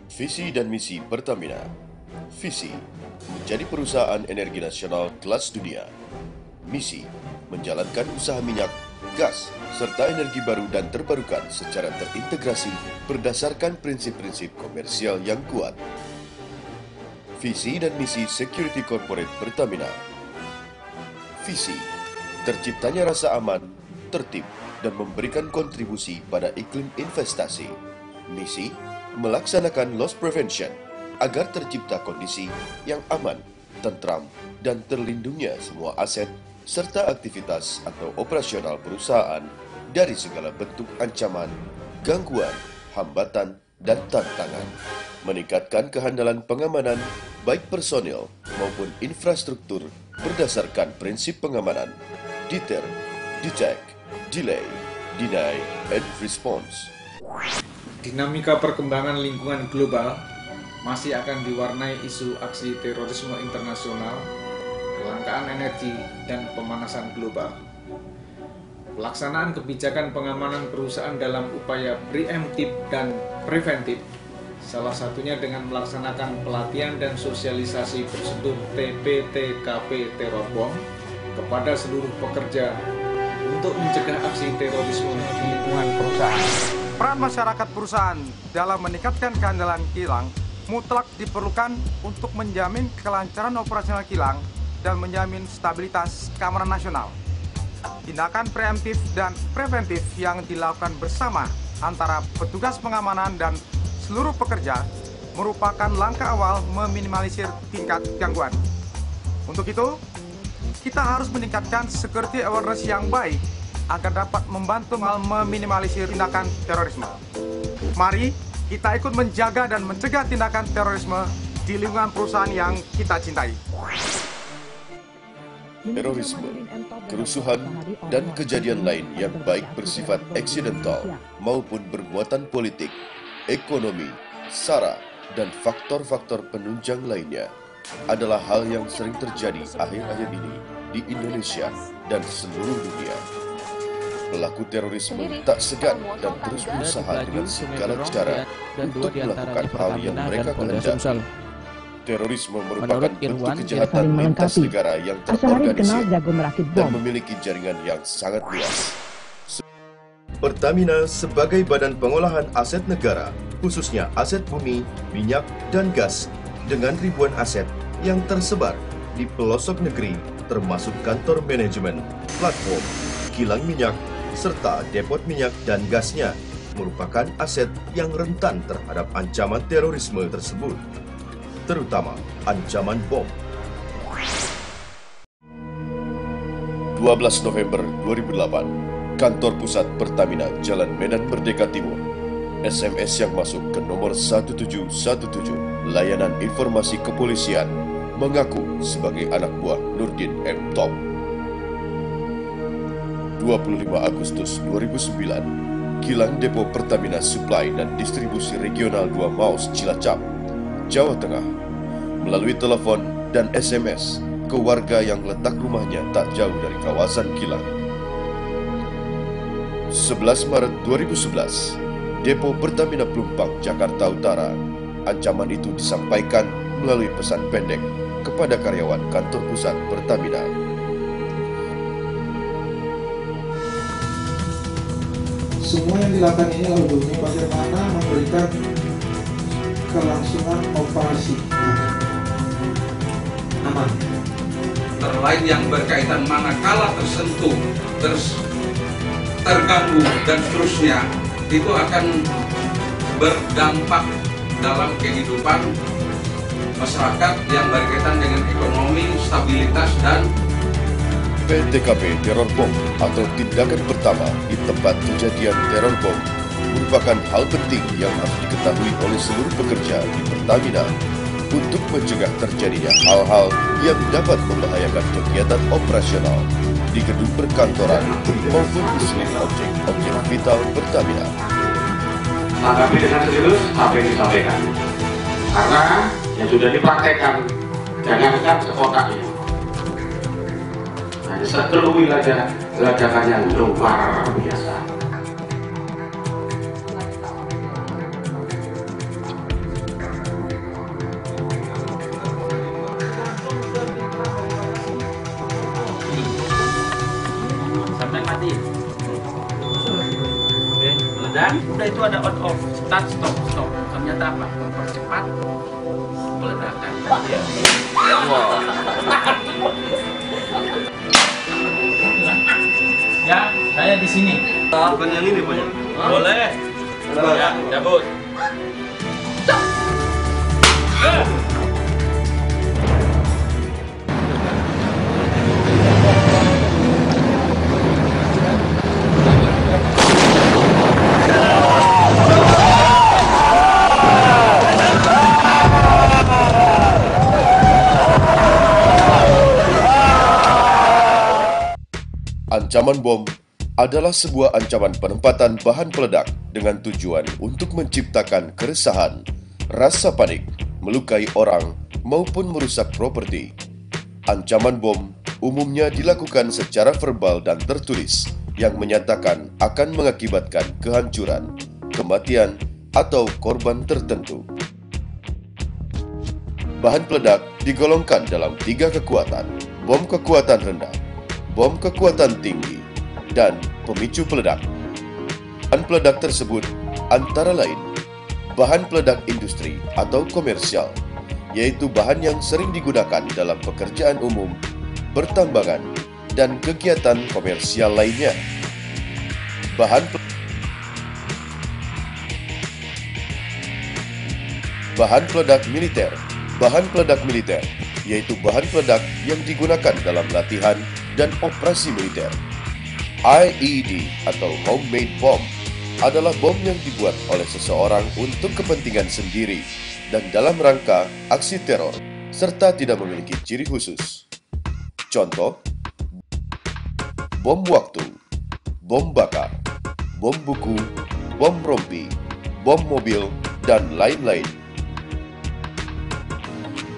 Visi dan misi Pertamina. Visi, menjadi perusahaan energi nasional kelas dunia. Misi, menjalankan usaha minyak, gas, serta energi baru dan terbarukan secara terintegrasi berdasarkan prinsip-prinsip komersial yang kuat. Visi dan misi Security Corporate Pertamina. Visi, terciptanya rasa aman, tertib, dan memberikan kontribusi pada iklim investasi. Misi, melaksanakan loss prevention agar tercipta kondisi yang aman, tentram, dan terlindungnya semua aset serta aktivitas atau operasional perusahaan dari segala bentuk ancaman, gangguan, hambatan, dan tantangan. Meningkatkan kehandalan pengamanan baik personil maupun infrastruktur berdasarkan prinsip pengamanan deter, detect, delay, deny, and response. Dinamika perkembangan lingkungan global masih akan diwarnai isu aksi terorisme internasional, kelangkaan energi, dan pemanasan global. Pelaksanaan kebijakan pengamanan perusahaan dalam upaya preemptif dan preventif, salah satunya dengan melaksanakan pelatihan dan sosialisasi prosedur TPTKP teror bom kepada seluruh pekerja untuk mencegah aksi terorisme di lingkungan perusahaan. Peran masyarakat perusahaan dalam meningkatkan keandalan kilang mutlak diperlukan untuk menjamin kelancaran operasional kilang dan menjamin stabilitas keamanan nasional. Tindakan preemptif dan preventif yang dilakukan bersama antara petugas pengamanan dan seluruh pekerja merupakan langkah awal meminimalisir tingkat gangguan. Untuk itu, kita harus meningkatkan security awareness yang baik agar dapat membantu meminimalisir tindakan terorisme. Mari kita ikut menjaga dan mencegah tindakan terorisme di lingkungan perusahaan yang kita cintai. Terorisme, kerusuhan, dan kejadian lain yang baik bersifat eksidental maupun bermuatan politik, ekonomi, SARA, dan faktor-faktor penunjang lainnya adalah hal yang sering terjadi akhir-akhir ini di Indonesia dan seluruh dunia. Pelaku terorisme tak segan dan terus berusaha dengan segala cara untuk melakukan hal yang mereka kehendaki. Terorisme merupakan bentuk kejahatan lintas negara yang terorganisir dan memiliki jaringan yang sangat luas. Pertamina sebagai badan pengolahan aset negara, khususnya aset bumi, minyak, dan gas, dengan ribuan aset yang tersebar di pelosok negeri, termasuk kantor manajemen, platform, kilang minyak, serta depot minyak dan gasnya, merupakan aset yang rentan terhadap ancaman terorisme tersebut, terutama ancaman bom. 12 November 2008, Kantor Pusat Pertamina Jalan Medan Merdeka Timur. SMS yang masuk ke nomor 1717, layanan informasi kepolisian, mengaku sebagai anak buah Nurdin M. Top. 25 Agustus 2009, kilang depo Pertamina Supply dan Distribusi Regional 2 Maus Cilacap, Jawa Tengah, melalui telepon dan SMS ke warga yang letak rumahnya tak jauh dari kawasan kilang. 11 Maret 2011, depo Pertamina Pelumpang, Jakarta Utara, ancaman itu disampaikan melalui pesan pendek kepada karyawan kantor pusat Pertamina. Semua yang dilakukan ini lalu bagaimana memberikan kelangsungan operasi aman. Terlain yang berkaitan manakala tersentuh, terganggu dan seterusnya, itu akan berdampak dalam kehidupan masyarakat yang berkaitan dengan ekonomi, stabilitas, dan PTKP teror bom atau tindakan pertama di tempat kejadian teror bom merupakan hal penting yang harus diketahui oleh seluruh pekerja di Pertamina untuk mencegah terjadinya hal-hal yang dapat membahayakan kegiatan operasional di gedung perkantoran maupun di seluruh objek-objek vital Pertamina. Tanggapi dengan serius apa yang disampaikan, karena yang sudah dipraktekkan jangankan sekotaknya, hanya satu wilayah ledakannya luar biasa. Udah itu ada on off, start stop stop. Ternyata apa? Mempercepat peledakan. Ya, saya di sini. Bukan yang ini, Pak. Boleh. Ya, cabut. Ancaman bom adalah sebuah ancaman penempatan bahan peledak dengan tujuan untuk menciptakan keresahan, rasa panik, melukai orang, maupun merusak properti. Ancaman bom umumnya dilakukan secara verbal dan tertulis yang menyatakan akan mengakibatkan kehancuran, kematian, atau korban tertentu. Bahan peledak digolongkan dalam 3 kekuatan: bom kekuatan rendah, bom kekuatan tinggi, dan pemicu peledak. Bahan peledak tersebut antara lain bahan peledak industri atau komersial, yaitu bahan yang sering digunakan dalam pekerjaan umum, pertambangan, dan kegiatan komersial lainnya. Bahan peledak militer. Bahan peledak militer yaitu bahan peledak yang digunakan dalam latihan dan operasi militer. IED atau homemade bomb adalah bom yang dibuat oleh seseorang untuk kepentingan sendiri dan dalam rangka aksi teror, serta tidak memiliki ciri khusus. Contoh: bom waktu, bom bakar, bom buku, bom rompi, bom mobil, dan lain-lain.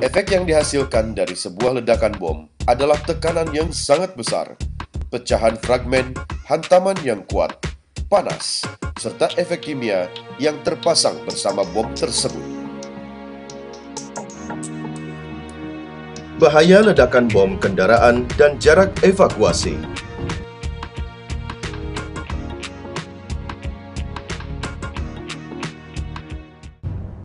Efek yang dihasilkan dari sebuah ledakan bom adalah tekanan yang sangat besar, pecahan fragmen, hantaman yang kuat, panas, serta efek kimia yang terpasang bersama bom tersebut. Bahaya ledakan bom kendaraan dan jarak evakuasi.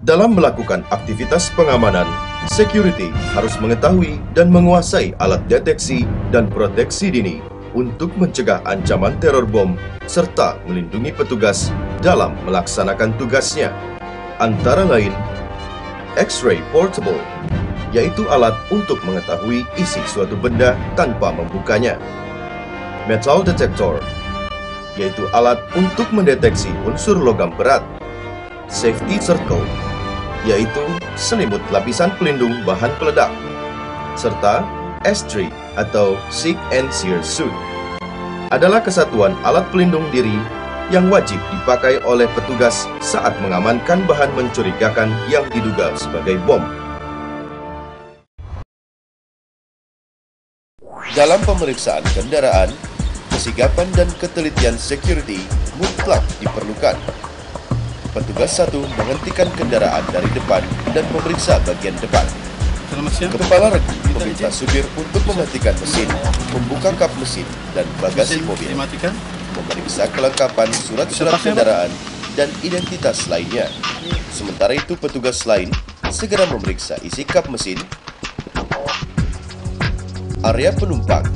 Dalam melakukan aktivitas pengamanan, security harus mengetahui dan menguasai alat deteksi dan proteksi dini untuk mencegah ancaman teror bom serta melindungi petugas dalam melaksanakan tugasnya. Antara lain, X-ray portable, yaitu alat untuk mengetahui isi suatu benda tanpa membukanya. Metal detector, yaitu alat untuk mendeteksi unsur logam berat. Safety circle, yaitu selimut lapisan pelindung bahan peledak, serta S3 atau Seek and Sear Suit adalah kesatuan alat pelindung diri yang wajib dipakai oleh petugas saat mengamankan bahan mencurigakan yang diduga sebagai bom. Dalam pemeriksaan kendaraan, kesigapan dan ketelitian security mutlak diperlukan. Petugas 1 menghentikan kendaraan dari depan dan memeriksa bagian depan. Kepala regu meminta supir untuk mematikan mesin, membuka kap mesin dan bagasi mobil, memeriksa kelengkapan surat-surat kendaraan dan identitas lainnya. Sementara itu petugas lain segera memeriksa isi kap mesin, area penumpang,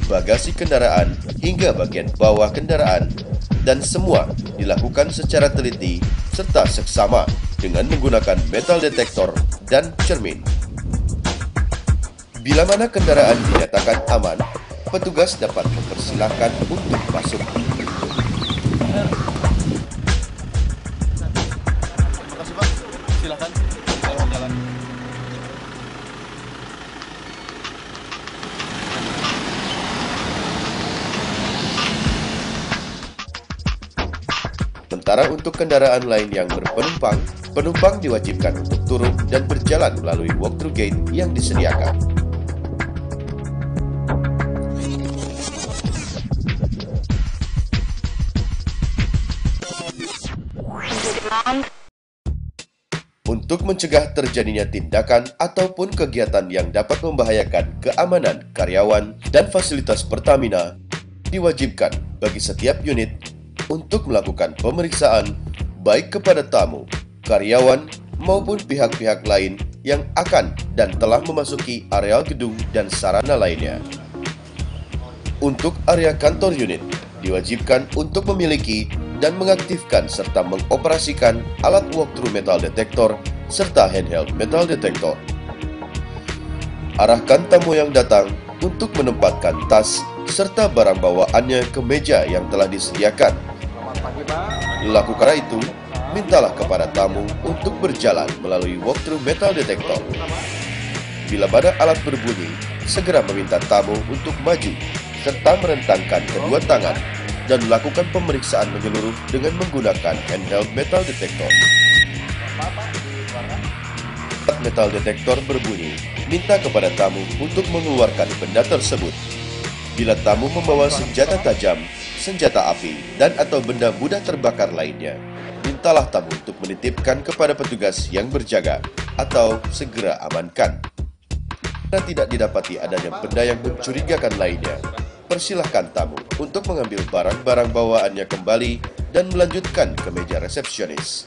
bagasi kendaraan hingga bagian bawah kendaraan, dan semua dilakukan secara teliti serta seksama dengan menggunakan metal detektor dan cermin. Bila mana kendaraan dinyatakan aman, petugas dapat mempersilahkan untuk masuk. Terima kasih, Pak. Silakan. Jalan. Sementara untuk kendaraan lain yang berpenumpang, penumpang diwajibkan untuk turun dan berjalan melalui walk-through gate yang disediakan. Untuk mencegah terjadinya tindakan ataupun kegiatan yang dapat membahayakan keamanan karyawan dan fasilitas Pertamina, diwajibkan bagi setiap unit untuk melakukan pemeriksaan baik kepada tamu, karyawan, maupun pihak-pihak lain yang akan dan telah memasuki areal gedung dan sarana lainnya. Untuk area kantor unit, diwajibkan untuk memiliki dan mengaktifkan serta mengoperasikan alat walkthrough metal detector serta handheld metal detector. Arahkan tamu yang datang untuk menempatkan tas serta barang bawaannya ke meja yang telah disediakan. Lakukan itu, mintalah kepada tamu untuk berjalan melalui walkthrough metal detector. Bila pada alat berbunyi, segera meminta tamu untuk maju serta merentangkan kedua tangan dan melakukan pemeriksaan menyeluruh dengan menggunakan handheld metal detector. Saat metal detektor berbunyi, minta kepada tamu untuk mengeluarkan benda tersebut. Bila tamu membawa senjata tajam, senjata api, dan atau benda mudah terbakar lainnya, mintalah tamu untuk menitipkan kepada petugas yang berjaga atau segera amankan. Jika tidak didapati adanya benda yang mencurigakan lainnya, persilahkan tamu untuk mengambil barang-barang bawaannya kembali dan melanjutkan ke meja resepsionis.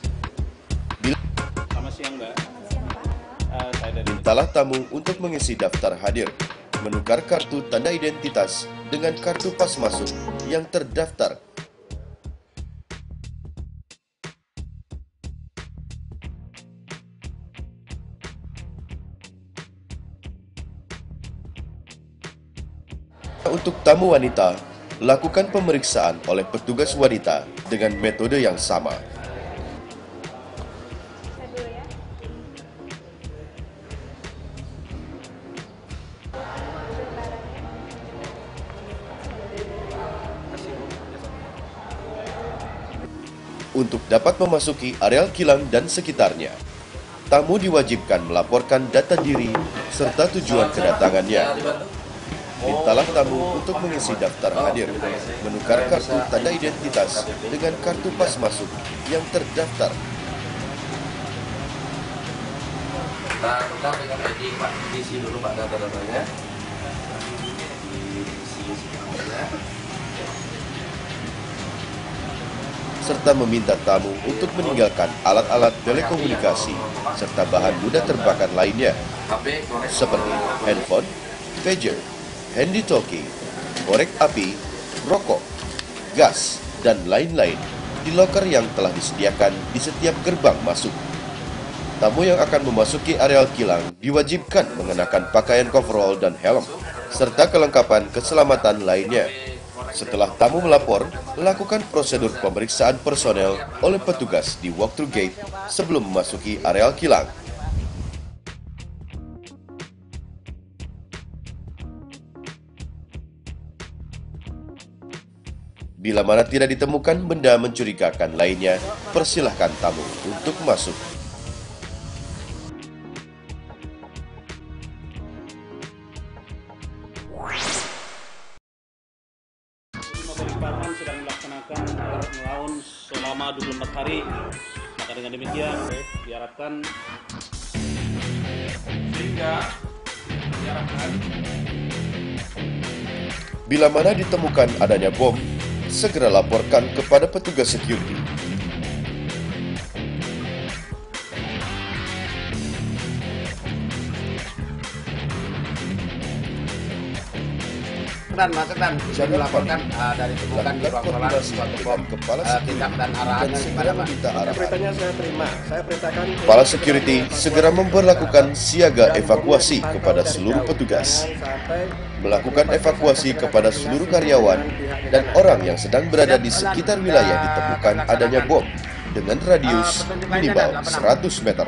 Mintalah tamu untuk mengisi daftar hadir, menukar kartu tanda identitas dengan kartu pas masuk yang terdaftar. Untuk tamu wanita, lakukan pemeriksaan oleh petugas wanita dengan metode yang sama. Untuk dapat memasuki areal kilang dan sekitarnya, tamu diwajibkan melaporkan data diri serta tujuan kedatangannya. Mintalah tamu untuk mengisi daftar hadir, menukar kartu tanda identitas dengan kartu pas masuk yang terdaftar. Kita dengan ID Pak, isi dulu Pak data-datanya. Serta meminta tamu untuk meninggalkan alat-alat telekomunikasi serta bahan mudah terbakar lainnya seperti handphone, pager, handy talkie, korek api, rokok, gas, dan lain-lain di loker yang telah disediakan di setiap gerbang masuk. Tamu yang akan memasuki areal kilang diwajibkan mengenakan pakaian coverall dan helm, serta kelengkapan keselamatan lainnya. Setelah tamu melapor, lakukan prosedur pemeriksaan personel oleh petugas di walkthrough gate sebelum memasuki areal kilang. Bila mana tidak ditemukan benda mencurigakan lainnya, persilahkan tamu untuk masuk. Sedang melaksanakan melawan selama 24 hari. Maka dengan demikian diharapkan Bila mana ditemukan adanya bom, segera laporkan kepada petugas security. Dan bisa dilaporkan dari temukan di ruang kelas suatu bom tindak dan arahannya kepada Pak. Perintahnya saya terima. Saya perintahkan Kepala security segera memperlakukan siaga evakuasi kepada seluruh petugas, melakukan evakuasi kepada seluruh karyawan dan orang yang sedang berada di sekitar wilayah ditemukan adanya bom dengan radius minimal 100 meter.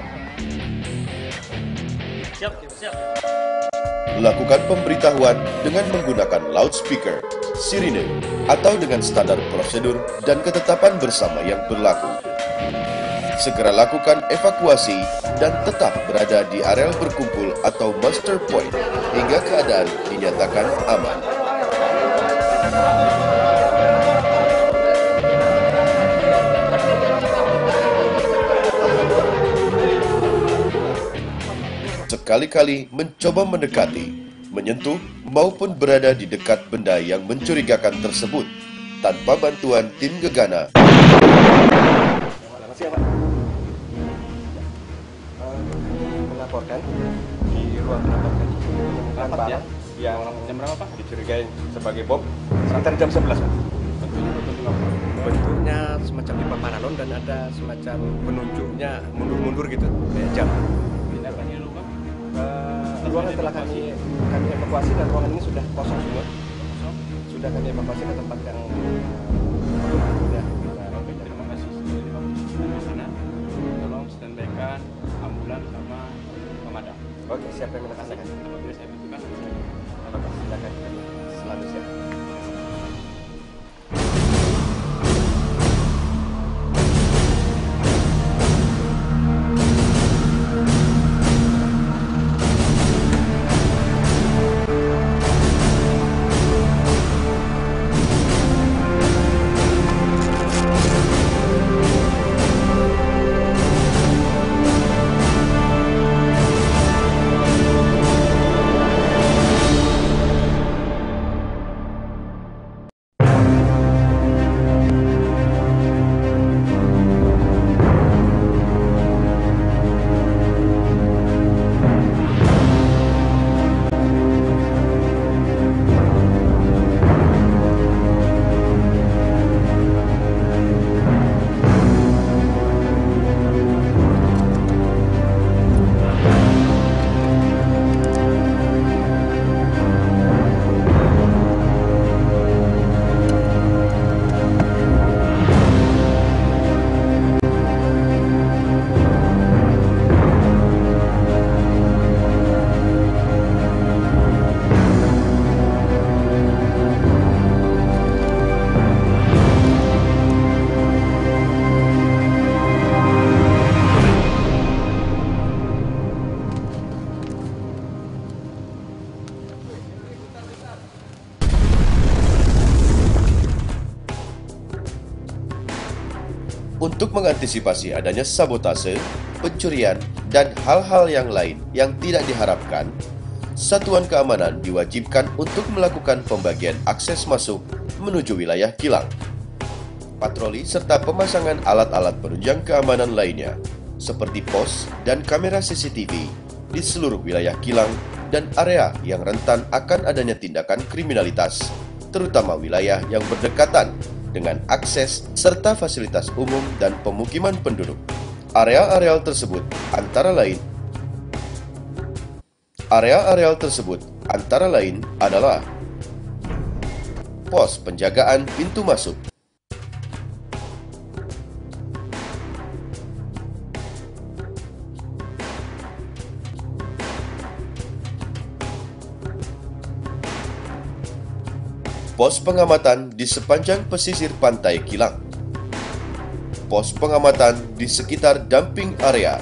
Lakukan pemberitahuan dengan menggunakan loudspeaker, sirine, atau dengan standar prosedur dan ketetapan bersama yang berlaku. Segera lakukan evakuasi dan tetap berada di areal berkumpul atau muster point hingga keadaan dinyatakan aman. berkali-kali mencoba mendekati, menyentuh, maupun berada di dekat benda yang mencurigakan tersebut tanpa bantuan tim gegana. Selamat siang, Pak. Melaporkan di ruang melaporkan menemukan barang yang Jam berapa, Pak? dicurigai sebagai bom sekitar jam 11, Pak. Bentuknya semacam di permanalon dan ada semacam penunjuknya mundur-mundur gitu, kayak jam. Tindakannya dulu, Pak? Ruangan telah kami evakuasi dan ruangan ini sudah kosong semua. Sudah kami evakuasi ke tempat yang sudah kita. Oke, terima kasih. Jadi Pak posisi di sana. Tolong standby-kan ambulans sama pemadam. Oke, siapa yang melaksanakan? Apabila saya butuhkan, Oke, silakan. Selalu siap. Untuk mengantisipasi adanya sabotase, pencurian, dan hal-hal yang lain yang tidak diharapkan, satuan keamanan diwajibkan untuk melakukan pembagian akses masuk menuju wilayah kilang. Patroli serta pemasangan alat-alat penunjang keamanan lainnya, seperti pos dan kamera CCTV di seluruh wilayah kilang dan area yang rentan akan adanya tindakan kriminalitas, terutama wilayah yang berdekatan dengan akses serta fasilitas umum dan pemukiman penduduk. Area-area tersebut antara lain adalah pos penjagaan pintu masuk, pos pengamatan di sepanjang pesisir pantai kilang, pos pengamatan di sekitar dumping area,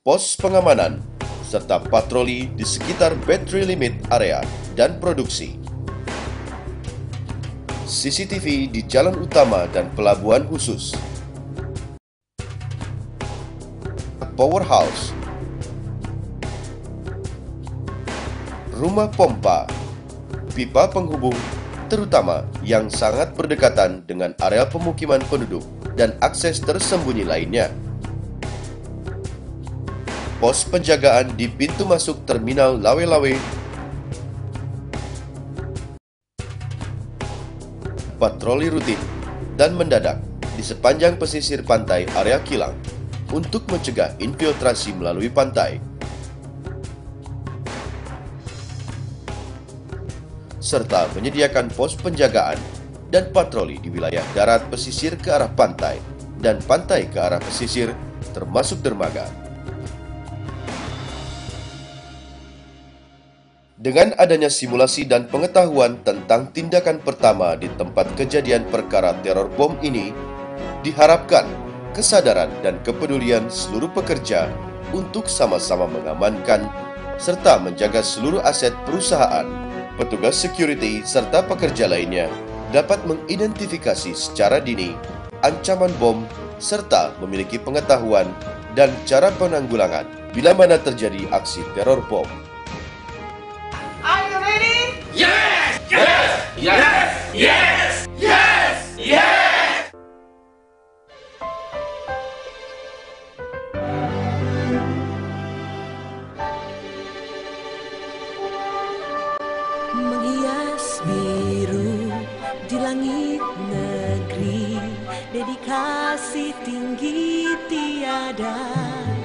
pos pengamanan, serta patroli di sekitar battery limit area dan produksi, CCTV di jalan utama dan pelabuhan khusus, powerhouse, rumah pompa, pipa penghubung, terutama yang sangat berdekatan dengan area pemukiman penduduk dan akses tersembunyi lainnya. Pos penjagaan di pintu masuk terminal Lawe-Lawe, patroli rutin dan mendadak di sepanjang pesisir pantai area kilang untuk mencegah infiltrasi melalui pantai, serta menyediakan pos penjagaan dan patroli di wilayah darat pesisir ke arah pantai dan pantai ke arah pesisir termasuk dermaga. Dengan adanya simulasi dan pengetahuan tentang tindakan pertama di tempat kejadian perkara teror bom ini, diharapkan kesadaran dan kepedulian seluruh pekerja untuk sama-sama mengamankan serta menjaga seluruh aset perusahaan. Petugas security serta pekerja lainnya dapat mengidentifikasi secara dini ancaman bom serta memiliki pengetahuan dan cara penanggulangan bila mana terjadi aksi teror bom. Are you ready? Yes! Yes! Yes! Yes! Yes! Yes! Menghias biru di langit negeri, dedikasi tinggi tiada.